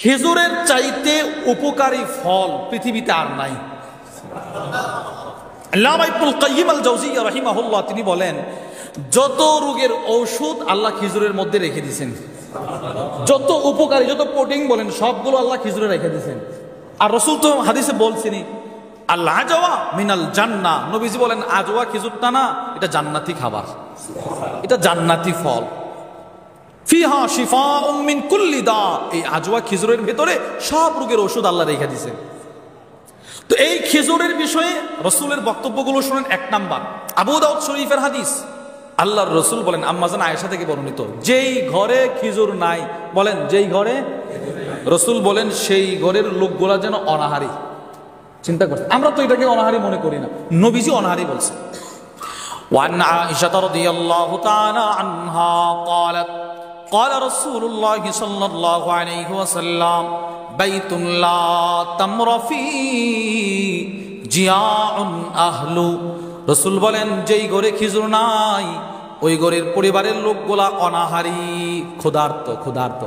খেজুরের চাইতে উপকারী ফল পৃথিবীতে আর নাই। আল্লামা ইবনুল কাইয়িম আল জাওজিয়্যা রাহিমাহুল্লাহ তিনি বলেন, যত রোগের ঔষধ আল্লাহ খেজুরের মধ্যে রেখে দিয়েছেন, যত উপকারী, যত প্রোটিন বলেন সবগুলো আল্লাহ খেজুরে রেখে দিয়েছেন। আর রাসূল তো হাদিসে বলছেনই, আল আজওয়া মিনাল জান্নাহ, নবীজি বলেন আজওয়া খেজুরটা না, এটা জান্নাতি খাবার, এটা জান্নাতি ফল। ফিহা শিফাউম মিন কুল্লি দা, এই আজওয়া খেজুরের ভেতরে সব রোগের ওষুধ আল্লাহ রেখে দিয়েছেন। তো এই খেজুরের বিষয়ে রাসূলের বক্তব্যগুলো শুনেন। এক নাম্বার, আবু দাউদ শরীফের হাদিস, আল্লাহর রাসূল বলেন, আম্মা জান আয়েশা থেকে বর্ণিত, যেই ঘরে খেজুর নাই, বলেন যেই ঘরে, রাসূল বলেন সেই ঘরের লোকগুলা যেন অনাহারী। চিন্তা করছেন, আমরা তো এটাকে অনাহারী মনে করি না, নবীজি অনাহারী বলছে। ওয়ান আয়েশা রাদিয়াল্লাহু তাআলা আনহা ক্বালাত قال رسول الله صلى الله عليه وسلم بيت لا تمر فيه جياع أهل, রাসূল বলেন যেই ঘরে খেজুর নাই ওই ঘরের পরিবারের লোকগুলা অনাহারী, ক্ষুধার্ত। ক্ষুধার্ত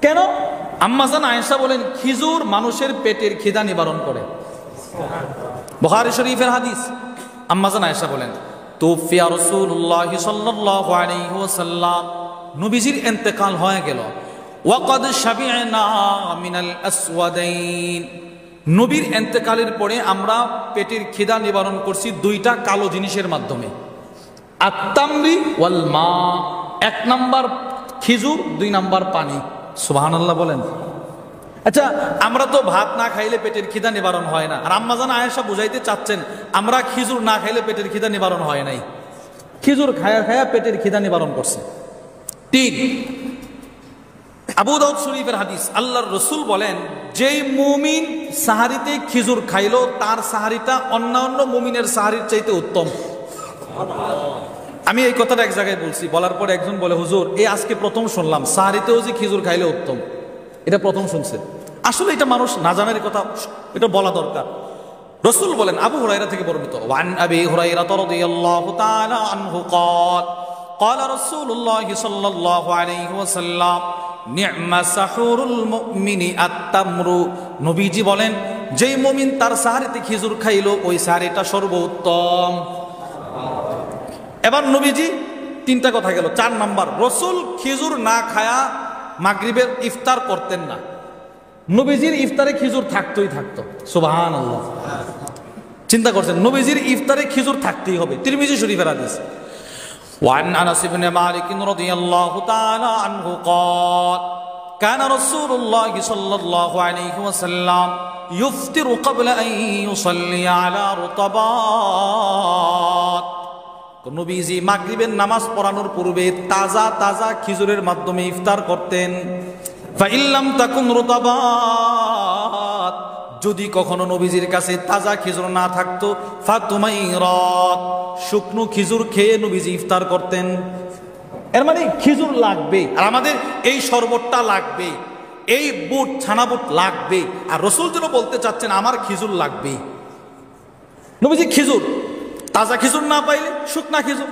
কেন? আম্মা জান আয়েশা বলেন খেজুর মানুষের পেটের খিদা নিবারণ করে। বুখারী শরীফের হাদিস, আম্মা জান আয়েশা বলেন, তুফিয়া রাসূলুল্লাহ সাল্লাল্লাহু আলাইহি ওয়াসাল্লাম, নবীজির ইন্তেকাল হয়ে গেল। ওয়াকাদ শাবি'না মিনাল আসওয়াদাইন, নবীর ইন্তেকালের পরে আমরা পেটের খিদা নিবারণ করছি দুইটা কালো জিনিসের মাধ্যমে, আত-তামরি ওয়াল মা, এক নাম্বার খেজুর, দুই নাম্বার পানি। সুবহানাল্লাহ বলেন। আচ্ছা, আমরা তো ভাত না খাইলে পেটের খিদা নিবারণ হয় না, আর আম্মা জান আয়েশা বুঝাইতে চাচ্ছেন আমরা খেজুর না খাইলে পেটের খিদা নিবারণ হয় নাই, খেজুর খায়া খায়া পেটের খিদা নিবারণ করছে। তিন, আবু দাউদ শরীফের হাদিস, আল্লাহর রাসূল বলেন যেই মুমিন সাহারিতে খেজুর খাইলো তার সাহারিটা অন্যান্য মুমিনের সাহারির চাইতে উত্তম। আমি এই কথাটা এক জায়গায় বলছি, বলার পর একজন বলে, হুজুর এই আজকে প্রথম শুনলাম সাহারিতেও যে খেজুর খাইলে উত্তম, এটা প্রথম শুনছে। আসলে এটা মানুষ না জানার কথা, এটা বলা দরকার। রাসূল বলেন, আবু হুরায়রা থেকে বর্ণিত, ওয়ান আবি হুরায়রা রাদিয়াল্লাহু তাআলা আনহু ক্বাল قال رسول الله صلى الله عليه وسلم نعم سحور المؤمن التمر, নবীজি বলেন যেই মুমিন তার সাহারিতে খেজুর খাইলো ওই সাহারিটা সর্বোত্তম। এবার নবীজি তিনটা কথা গেল। চার নাম্বার, রাসূল খেজুর না খায়া মাগরিবের ইফতার করতেন না, নবীজির ইফতারে খেজুর থাকতোই থাকতো। সুবহানাল্লাহ, চিন্তা করছেন, নবীজির ইফতারে খেজুর থাকতেই হবে। তিরমিজি শরীফের হাদিস। وعن أنس بن مالك رضي الله تعالى عنه قال كان رسول الله صلى الله عليه وسلم يفطر قبل أن يصلي على رطبات, নবীজি মাগরিবের নামাজ পড়ানোর পূর্বে তাজা তাজা খেজুরের মাধ্যমে ইফতার করতেন। فإن لم تكن رطبات, যদি কখনো নবীজির কাছে তাজা খেজুর না থাকতো, ফাতুমাইরাত, শুকনো খেজুর খেয়ে নবীজি ইফতার করতেন। এর মানে খেজুর লাগবে, আর আমাদের এই শরবতটা লাগবে, এই বুট ছানা বুট লাগবে। আর রাসূল যেন বলতে চাচ্ছেন আমার খেজুর লাগবে। নবীজি খেজুর, তাজা খেজুর না পাইলে শুকনা খেজুর,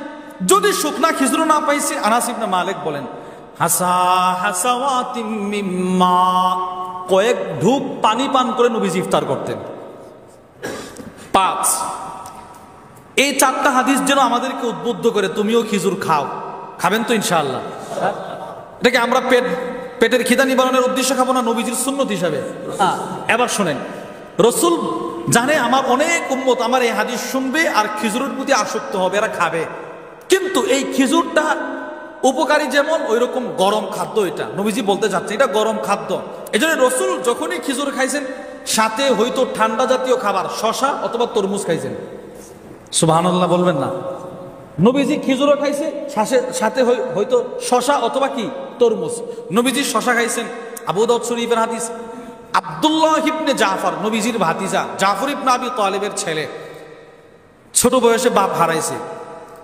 যদি শুকনা খেজুর না পাইছে, আনাস ইবনে মালিক বলেন হাসা হাসাওয়াতিম মিম্মা, কয়েক ঢুক পানি পান করে নবীজি ইফতার করতেন। পাঁচ, এই চারটা হাদিস যেন আমাদেরকে উদ্বুদ্ধ করে তুমিও খেজুর খাও। খাবেন তো ইনশাআল্লাহ? এটাকে আমরা পেটের খিদা নিবারণের উদ্দেশ্যে খাবো না, নবীজির সুন্নত হিসাবে। এবার শোনেন, রাসূল জানে আমার অনেক উম্মত আমার এই হাদিস শুনবে আর খেজুরের প্রতি আসক্ত হবে, এরা খাবে। কিন্তু এই খেজুরটা উপকারী যেমন ওই রকম গরম খাদ্য, এটা নবীজি বলতে চাচ্ছে এটা গরম খাদ্য। এই জন্য রাসূল যখনই খেজুর খাইছেন সাথে হয়তো ঠান্ডা জাতীয় খাবার শশা অথবা তরমুজ খাইছেন। সুবহানাল্লাহ বলবেন না? নবীজি খেজুরও খাইছে, সাথে হয়তো শশা অথবা কি তরমুজ। নবীজি শশা খাইছেন। আবু দাউদ শরীফের হাদিস, আব্দুল্লাহ ইবনে জাফর, নবীজির ভাতিজা, জাফর ইবনে আবি তালিবের ছেলে, ছোট বয়সে বাপ হারাইছে।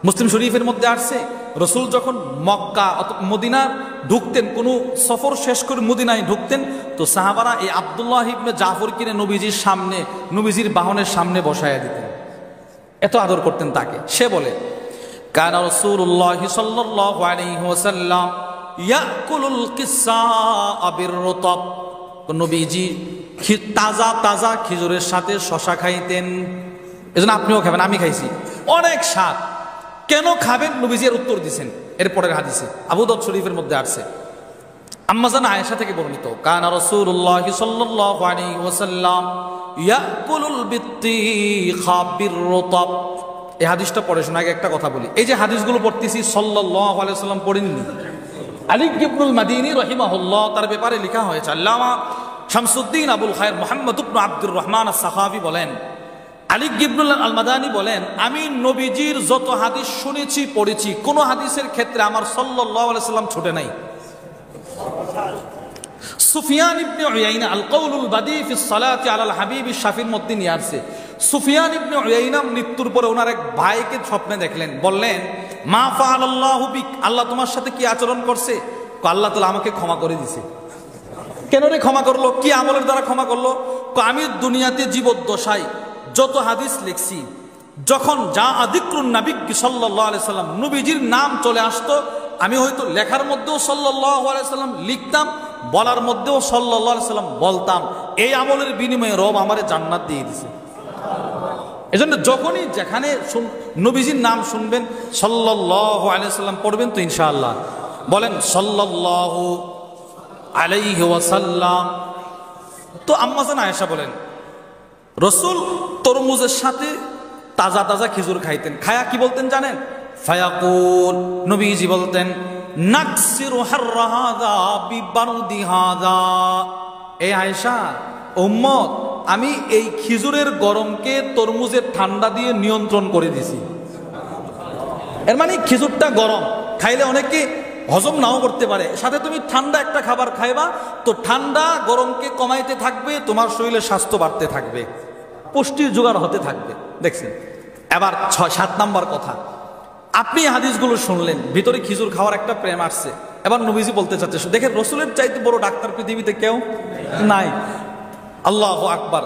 মুসলিম শরীফের মধ্যে আসছে, রাসূল যখন মক্কা মদিনা ঢুকতেন, কোনো সফর শেষ করে মদিনায় ঢুকতেন, তো সাহাবারা এই আব্দুল্লাহ ইবনে জাফর কিনে নবীজির সামনে, নবীজির বাহনের সামনে বসায়া দিতেন, এত আদর করতেন তাকে। সে বলে কানা রাসূলুল্লাহ সাল্লাল্লাহু আলাইহি ওয়াসাল্লাম ইয়াকুলুল কিসা বির রুতাব, নবীজি তাজা তাজা খেজুরের সাথে শশা খাইতেন, এজন্য আপনিও খাবেন, আমি খাইছি, অনেক স্বাদ। কেন খাবেন নবীজি এর উত্তর দিয়েছেন এরপরের হাদিসে, আবু দাউদ শরীফের মধ্যে আসছে। আম্মা জান আয়েশা থেকে বর্ণিত, কানা রাসূলুল্লাহ সাল্লাল্লাহু আলাইহি ওয়াসাল্লাম ইয়াকুলুল বিত্তিখা বিররতাব। এই হাদিসটা পড়ে শোনা। আগে একটা কথা বলি, এই যে হাদিসগুলো পড়তেছি সাল্লাল্লাহু আলাইহি ওয়াসাল্লাম পড়েননি। আলী ইবনুল মাদিনী রাহিমাহুল্লাহ তার ব্যাপারে লেখা হয়েছে, আল্লামা শামসুদ্দিন আবুল খায়র মুহাম্মদ ইবনে আব্দুর রহমান আস-সাখাভী বলেন, আলী ইবনুল আল মাদানী বলেন, আমি নবীজির যত হাদিস শুনেছি পড়েছি, কোন হাদিসের ক্ষেত্রে আমার সাল্লাল্লাহু আলাইহি ওয়াসাল্লাম ছুটে নাই। সুফিয়ান ইবনে উয়াইনা আল কওলুল বাদি ফি সালাতি আলাল হাবিব শাফির মধ্যে নিয়ে আসছে। সুফিয়ান ইবনে উয়াইনা মৃত্যুর পরে ওনার এক ভাইকে স্বপ্নে দেখলেন, বললেন, মা ফাআলাল্লাহু বিক, আল্লাহ তোমার সাথে কি আচরণ করছে? আল্লাহ তাআলা আমাকে ক্ষমা করে দিয়েছে। কেন রে ক্ষমা করলো? কি আমলের দ্বারা ক্ষমা করলো? আমি দুনিয়াতে জীবদ্দশায় যত হাদিস লিখছি, যখন যা আদিক্রুন নবী সাল্লাল্লাহু আলাইহি সাল্লাম নবীজির নাম চলে আসতো, আমি হয়তো লেখার মধ্যেও সাল্লাল্লাহু আলাইহি সাল্লাম লিখতাম, বলার মধ্যেও সাল্লাল্লাহু আলাইহি সাল্লাম বলতাম। এই আমলের বিনিময়ে রব আমারে জান্নাত দিয়ে দিয়েছে। এজন্য যখনই যেখানে নবীজির নাম শুনবেন সাল্লাল্লাহু আলাইহি সাল্লাম পড়বেন তো ইনশাআল্লাহ। বলেন সাল্লাল্লাহু আলাইহি ওয়াসাল্লাম। তো আম্মা জান আয়েশা বলেন, রাসূল তরমুজের সাথে তাজা তাজা খেজুর খাইতেন, খায়া কি বলতেন জানেন? ফায়াকুল, নবীজি বলতেন, নাকসিরু হাররা হাযা বিবারদি হাযা। এই আয়েশা, উম্মত, আমি এই খেজুরের গরমকে তরমুজের ঠান্ডা দিয়ে নিয়ন্ত্রণ করে দিছি। এর মানে খেজুরটা গরম খাইলে অনেকে হজম নাও করতে পারে, সাথে তুমি ঠান্ডা একটা খাবার খাইবা তো ঠান্ডা গরমকে কমাইতে থাকবে, তোমার শরীরে স্বাস্থ্য বাড়তে থাকবে, পুষ্টির জোগাড় হতে থাকবে। দেখছেন? এবার 6-7 নাম্বার কথা, আপনি হাদিসগুলো শুনলেন, ভিতরে খেজুর খাওয়ার একটা প্রেম আসছে। এবার নবীজি বলতে চাচ্ছে, দেখেন রসুলের চাইতে বড় ডাক্তার পৃথিবীতে কেউ নাই। আল্লাহু আকবার।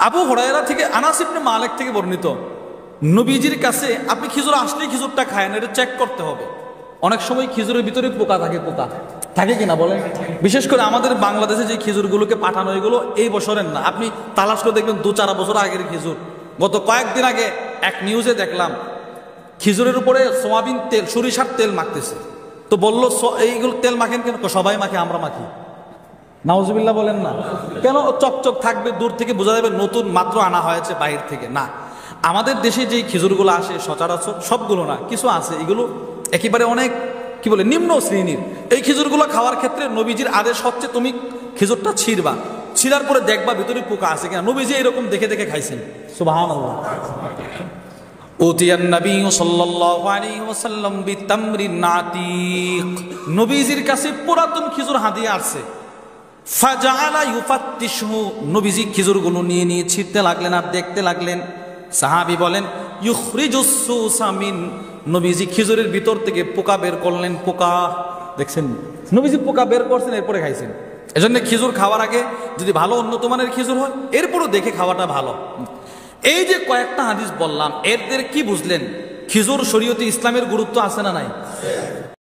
আবু হুরায়রা থেকে, আনাস ইবনে মালিক থেকে বর্ণিত, নবীজির কাছে আপনি খেজুর আসলেই খেজুরটা খায় না, এটা চেক করতে হবে। অনেক সময় খেজুরের ভিতরে পোকা থাকে, পোকা থাকে কিনা বলেন? বিশেষ করে আমাদের বাংলাদেশে যে খেজুরগুলোকে পাঠানো, এগুলো এই বছরের না, আপনি তালাশ করে দেখবেন 2-4 বছর আগের খেজুর। গত কয়েকদিন আগে এক নিউজে দেখলাম খেজুরের উপরে সোয়াবিন তেল, সরিষার তেল মাখতেছে। তো বললো এইগুলো তেল মাখেন কেন? সবাই মাখে, আমরা মাখি। নাউজুবিল্লাহ বলেন না। কেন? চকচক থাকবে, দূর থেকে বোঝা যাবে নতুন মাত্র আনা হয়েছে বাহির থেকে। না, আমাদের দেশে যেই খেজুরগুলো আসে সচরাচর সবগুলো না, কিছু আছে এগুলো একেবারে অনেক কি বলে নিম্ন শ্রেণীর। এই খেজুরগুলো খাওয়ার ক্ষেত্রে নবীজির আদেশ হচ্ছে, তুমি খেজুরটা ছিঁড়বা, ছিঁড়ার পরে দেখবা ভিতরে পোকা আছে কিনা। নবীজি এরকম দেখে দেখে খাইছেন। সুবহানাল্লাহ। উতিয়ান নবী সাল্লাল্লাহু আলাইহি ওয়াসাল্লাম বিতামরিন আতীক, নবীজির কাছে পুরাতন খেজুর হাদিয়া আসছে। ফাজাআলা ইউফাত্তিশহু, নবীজি খেজুরগুলো নিয়ে নিয়ে ছিঁড়তে লাগলেন আর দেখতে লাগলেন। সাহাবী বলেন, ইউখরিজুস সুসা মিন, নবীজি খেজুরের ভিতর থেকে পোকা বের করলেন। পোকা দেখছেন, নবীজি পোকা বের করছেন, এরপরে খাইছেন। এজন্য খেজুর খাওয়ার আগে যদি ভালো উন্নত মানের খেজুর হয়, এরপরও দেখে খাওয়াটা ভালো। এই যে কয়েকটা হাদিস বললাম, এদের কি বুঝলেন? খেজুর শরীয়তে ইসলামের গুরুত্ব আছে না নাই?